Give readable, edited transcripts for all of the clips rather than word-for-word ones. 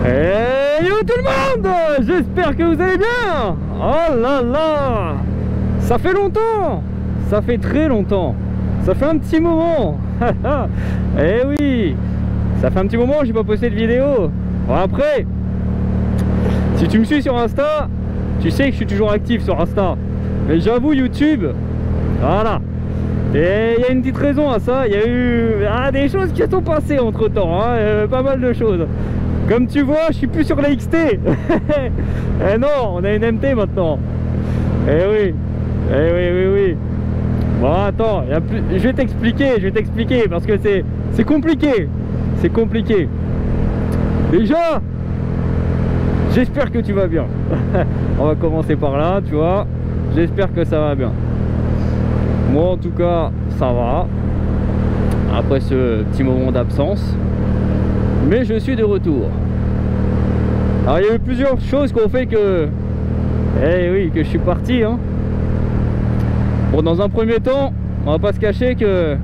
Hey yo tout le monde, j'espère que vous allez bien. Oh là là, ça fait longtemps, ça fait très longtemps, ça fait un petit moment. Eh oui, ça fait un petit moment que j'ai pas posté de vidéo. Bon, après, si tu me suis sur Insta, tu sais que je suis toujours actif sur Insta. Mais j'avoue, YouTube, voilà. Et il y a une petite raison à ça, il y a eu des choses qui sont passées entre temps, hein, pas mal de choses. Comme tu vois, je suis plus sur la XT. Eh non, on a une MT maintenant. Eh oui, oui. Bon, attends, je vais t'expliquer parce que c'est compliqué. C'est compliqué. Déjà, j'espère que tu vas bien. On va commencer par là, tu vois. J'espère que ça va bien. Moi, en tout cas, ça va. Après ce petit moment d'absence. Mais je suis de retour. Alors il y a eu plusieurs choses qui ont fait que que je suis parti, hein. Bon, dans un premier temps, on va pas se cacher que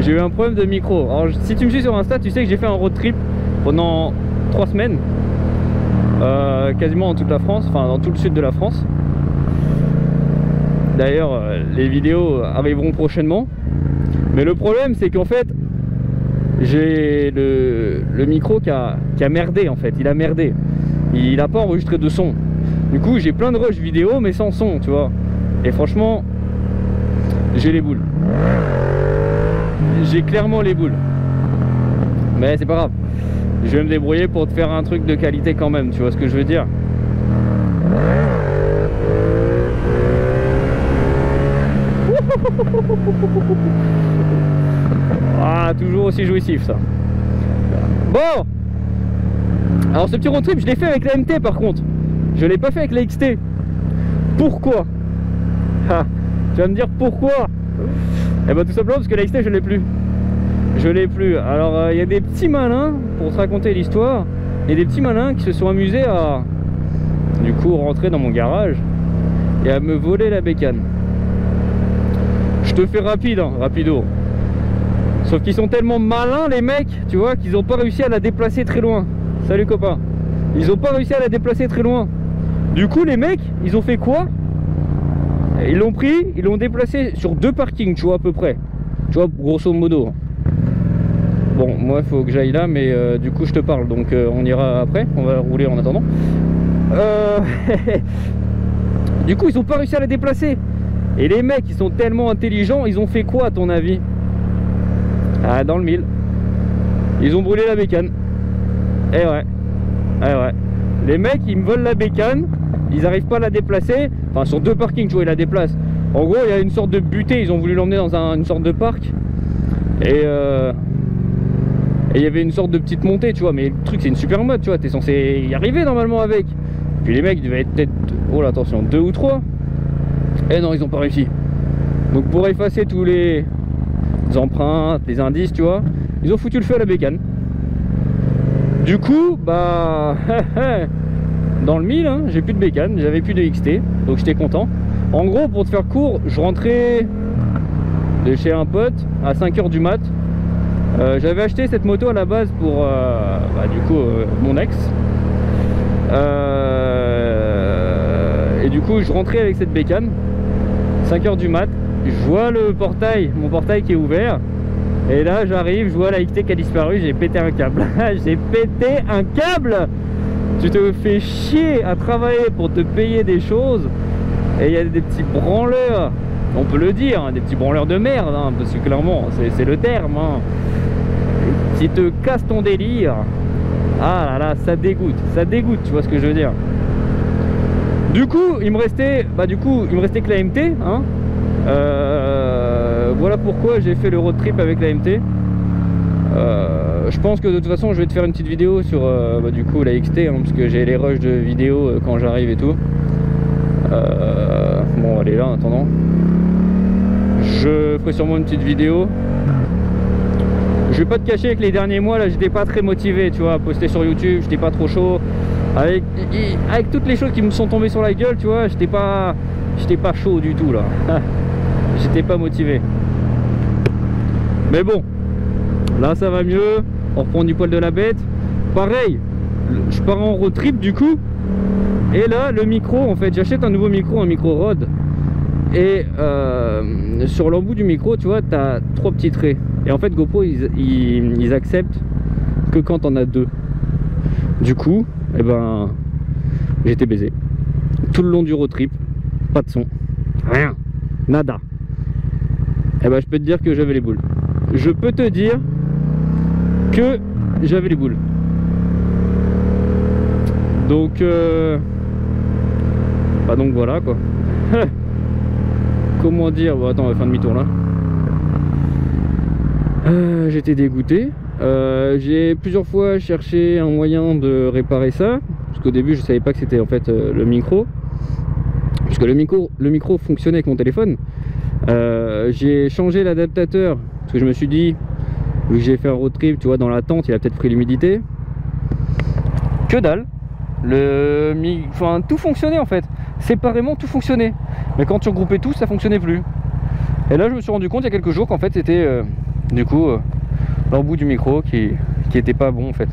j'ai eu un problème de micro. Alors si tu me suis sur Insta, tu sais que j'ai fait un road trip pendant 3 semaines, quasiment dans toute la France, enfin dans tout le sud de la France. D'ailleurs les vidéos arriveront prochainement. Mais le problème c'est qu'en fait j'ai le micro qui a merdé en fait, il a merdé. Il a pas enregistré de son. Du coup j'ai plein de rushs vidéo mais sans son, tu vois. Et franchement, j'ai les boules. J'ai clairement les boules. Mais c'est pas grave. Je vais me débrouiller pour te faire un truc de qualité quand même, tu vois ce que je veux dire. Ah, toujours aussi jouissif ça. Bon, alors ce petit road trip je l'ai fait avec la MT par contre. Je l'ai pas fait avec la XT. Pourquoi? Tu vas me dire pourquoi? Eh ben tout simplement parce que la XT je l'ai plus. Je l'ai plus. Alors il y a des petits malins, pour te raconter l'histoire, il y a des petits malins qui se sont amusés à du coup rentrer dans mon garage et à me voler la bécane. Je te fais rapide, hein, rapido. Sauf qu'ils sont tellement malins les mecs, tu vois, qu'ils n'ont pas réussi à la déplacer très loin. Salut copain. Ils n'ont pas réussi à la déplacer très loin. Du coup les mecs, ils ont fait quoi? Ils l'ont pris, ils l'ont déplacé sur 2 parkings, tu vois, à peu près. Tu vois, grosso modo. Bon, moi il faut que j'aille là, mais du coup je te parle, donc on ira après, on va rouler en attendant. Du coup ils n'ont pas réussi à la déplacer. Et les mecs, ils sont tellement intelligents, ils ont fait quoi à ton avis? Ah, dans le mille. Ils ont brûlé la bécane. Eh ouais. Eh ouais. Les mecs, ils me volent la bécane, ils n'arrivent pas à la déplacer. Enfin, sur 2 parkings, tu vois, ils la déplacent. En gros, il y a une sorte de butée, ils ont voulu l'emmener dans une sorte de parc. Et il y avait une sorte de petite montée, tu vois. Mais le truc, c'est une super mode, tu vois. T'es censé y arriver normalement avec. Puis les mecs, ils devaient être peut-être, oh là, attention, 2 ou 3. Et non, ils n'ont pas réussi. Donc pour effacer tous les empreintes, les indices, tu vois, ils ont foutu le feu à la bécane. Du coup, bah dans le mille, hein, j'ai plus de bécane, j'avais plus de XT, donc j'étais content. En gros, pour te faire court, je rentrais de chez un pote à 5 h du mat. J'avais acheté cette moto à la base pour du coup mon ex. Et du coup je rentrais avec cette bécane, 5 h du mat, je vois le portail, mon portail qui est ouvert. Et là j'arrive, je vois la XT qui a disparu, j'ai pété un câble. J'ai pété un câble. Tu te fais chier à travailler pour te payer des choses. Et il y a des petits branleurs, on peut le dire, hein, des petits branleurs de merde, hein, parce que clairement c'est le terme, hein, qui te cassent ton délire. Ah là là, ça dégoûte, tu vois ce que je veux dire. Du coup, il me restait que la MT, hein. Voilà pourquoi j'ai fait le road trip avec la MT. Je pense que de toute façon, je vais te faire une petite vidéo sur du coup la XT, hein, parce que j'ai les rushs de vidéo quand j'arrive et tout. Bon, elle est là en attendant. Je ferai sûrement une petite vidéo. Je vais pas te cacher que les derniers mois là, j'étais pas très motivé, tu vois, à poster sur YouTube, j'étais pas trop chaud. Avec toutes les choses qui me sont tombées sur la gueule, tu vois, j'étais pas chaud du tout là. J'étais pas motivé. Mais bon, là ça va mieux, on reprend du poil de la bête. Pareil, je pars en road trip du coup. Et là le micro, en fait j'achète un nouveau micro, un micro Rode. Et sur l'embout du micro, tu vois, tu as 3 petits traits. Et en fait GoPro ils acceptent que quand t'en as 2. Du coup, eh ben, j'étais baisé. Tout le long du road trip, pas de son, rien, nada. Eh ben je peux te dire que j'avais les boules. Je peux te dire que j'avais les boules. Donc bah donc voilà quoi. Comment dire, bon, attends, on va faire demi-tour là. J'étais dégoûté. J'ai plusieurs fois cherché un moyen de réparer ça, parce qu'au début je savais pas que c'était en fait le micro, parce que le micro fonctionnait avec mon téléphone. J'ai changé l'adaptateur parce que je me suis dit, vu que j'ai fait un road trip, tu vois, dans la tente, il a peut-être pris l'humidité. Que dalle. Enfin, tout fonctionnait en fait, séparément tout fonctionnait, mais quand tu regroupais tout, ça fonctionnait plus. Et là je me suis rendu compte il y a quelques jours qu'en fait c'était du coup l'embout du micro qui était pas bon en fait.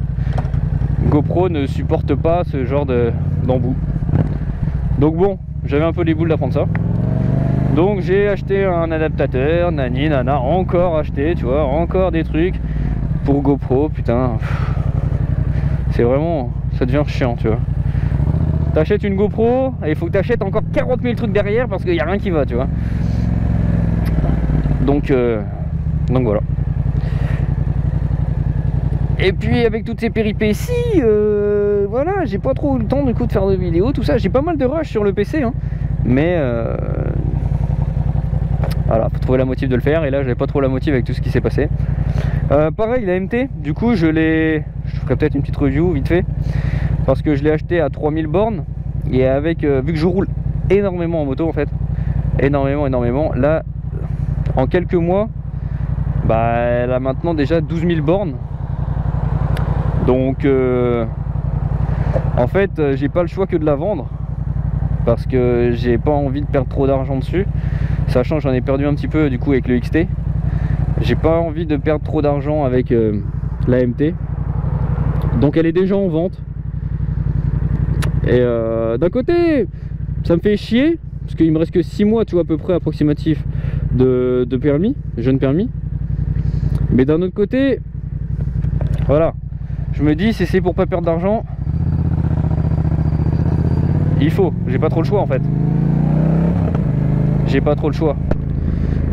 GoPro ne supporte pas ce genre d'embout. Donc bon, j'avais un peu les boules d'apprendre ça. Donc j'ai acheté un adaptateur, nani nana, encore acheté, tu vois, encore des trucs pour GoPro, putain. C'est vraiment, ça devient chiant, tu vois. T'achètes une GoPro et il faut que t'achètes encore 40 000 trucs derrière parce qu'il n'y a rien qui va, tu vois. Donc voilà. Et puis avec toutes ces péripéties, voilà, j'ai pas trop eu le temps du coup de faire de vidéos, tout ça. J'ai pas mal de rush sur le PC, hein, mais voilà, faut trouver la motive de le faire. Et là, j'avais pas trop la motive avec tout ce qui s'est passé. Pareil, la MT, du coup, je ferai peut-être une petite review vite fait, parce que je l'ai acheté à 3000 bornes et avec, vu que je roule énormément en moto en fait, énormément, là, en quelques mois, bah, elle a maintenant déjà 12 000 bornes. Donc en fait j'ai pas le choix que de la vendre parce que j'ai pas envie de perdre trop d'argent dessus, sachant que j'en ai perdu un petit peu du coup avec le XT. J'ai pas envie de perdre trop d'argent avec la MT, donc elle est déjà en vente. Et d'un côté ça me fait chier parce qu'il me reste que 6 mois, tu vois, à peu près approximatif de permis, jeune permis. Mais d'un autre côté, voilà, je me dis, si c'est pour pas perdre d'argent, il faut, j'ai pas trop le choix en fait. J'ai pas trop le choix.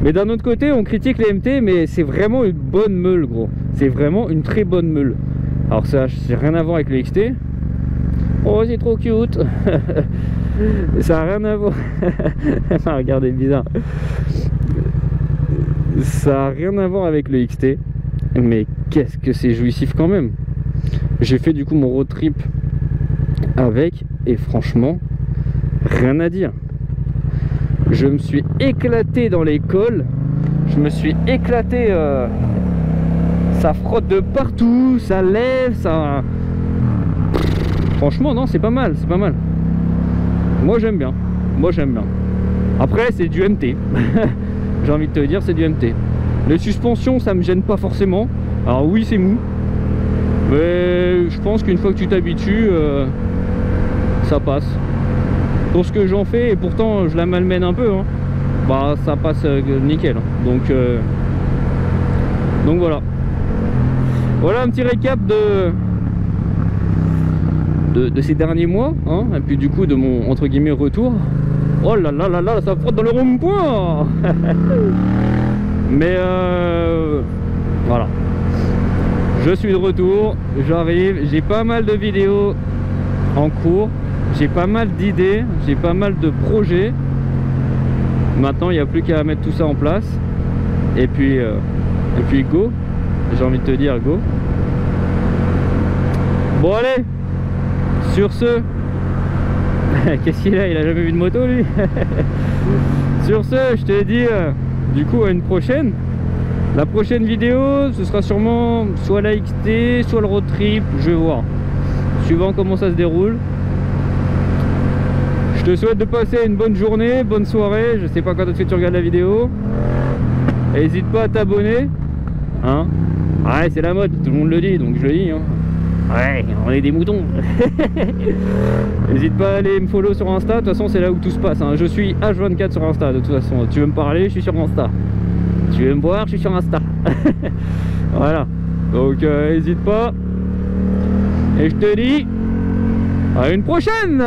Mais d'un autre côté, on critique les MT, mais c'est vraiment une bonne meule, gros. C'est vraiment une très bonne meule. Alors ça, c'est rien à voir avec le XT. Oh, c'est trop cute. Ça a rien à voir. Regardez, bizarre. Ça a rien à voir avec le XT. Mais qu'est-ce que c'est jouissif quand même. J'ai fait du coup mon road trip avec, et franchement, rien à dire. Je me suis éclaté dans les cols. Je me suis éclaté. Ça frotte de partout, ça lève, ça... Franchement, non, c'est pas mal, c'est pas mal. Moi j'aime bien. Moi j'aime bien. Après, c'est du MT. J'ai envie de te dire, c'est du MT. Les suspensions, ça me gêne pas forcément. Alors oui, c'est mou. Mais je pense qu'une fois que tu t'habitues, ça passe. Pour ce que j'en fais, et pourtant je la malmène un peu, hein, bah ça passe nickel. Donc voilà. Voilà un petit récap de ces derniers mois, hein, et puis du coup de mon entre guillemets retour. Oh là là là là, ça frotte dans le rond-point. Mais voilà, je suis de retour, j'arrive, j'ai pas mal de vidéos en cours, j'ai pas mal d'idées, j'ai pas mal de projets. Maintenant il n'y a plus qu'à mettre tout ça en place et puis go, j'ai envie de te dire go. Bon allez, sur ce, qu'est-ce qu'il a, il a jamais vu de moto lui. Sur ce, je te dis du coup à une prochaine. La prochaine vidéo, ce sera sûrement soit la XT, soit le road trip, je vais voir, suivant comment ça se déroule. Je te souhaite de passer une bonne journée, bonne soirée, je sais pas quand est-ce que tu regardes la vidéo. N'hésite pas à t'abonner, hein. Ouais, c'est la mode, tout le monde le dit, donc je le dis, hein. Ouais, on est des moutons. N'hésite pas à aller me follow sur Insta, de toute façon c'est là où tout se passe, hein. Je suis H24 sur Insta, de toute façon. Tu veux me parler, je suis sur Insta. Tu veux me voir, je suis sur Insta. Voilà, donc n'hésite pas. Et je te dis à une prochaine.